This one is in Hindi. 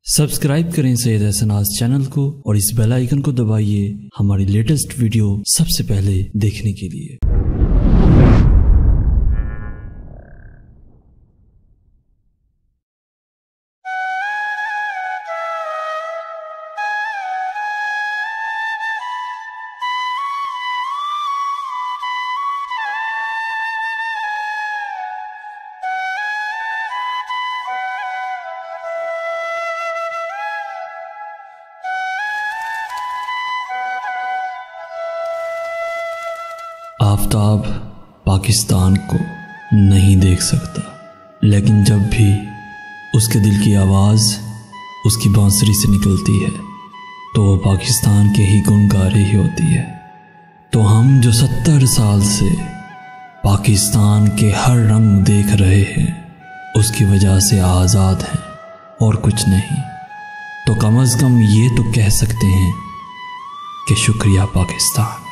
सब्सक्राइब करें सैयद एहसनाज़ चैनल को और इस बेल आइकन को दबाइए हमारी लेटेस्ट वीडियो सबसे पहले देखने के लिए। आफताब पाकिस्तान को नहीं देख सकता, लेकिन जब भी उसके दिल की आवाज़ उसकी बांसुरी से निकलती है तो वो पाकिस्तान के ही गुण गा रही होती है। तो हम जो 70 साल से पाकिस्तान के हर रंग देख रहे हैं उसकी वजह से आज़ाद हैं और कुछ नहीं। तो कम अज़ कम ये तो कह सकते हैं कि शुक्रिया पाकिस्तान।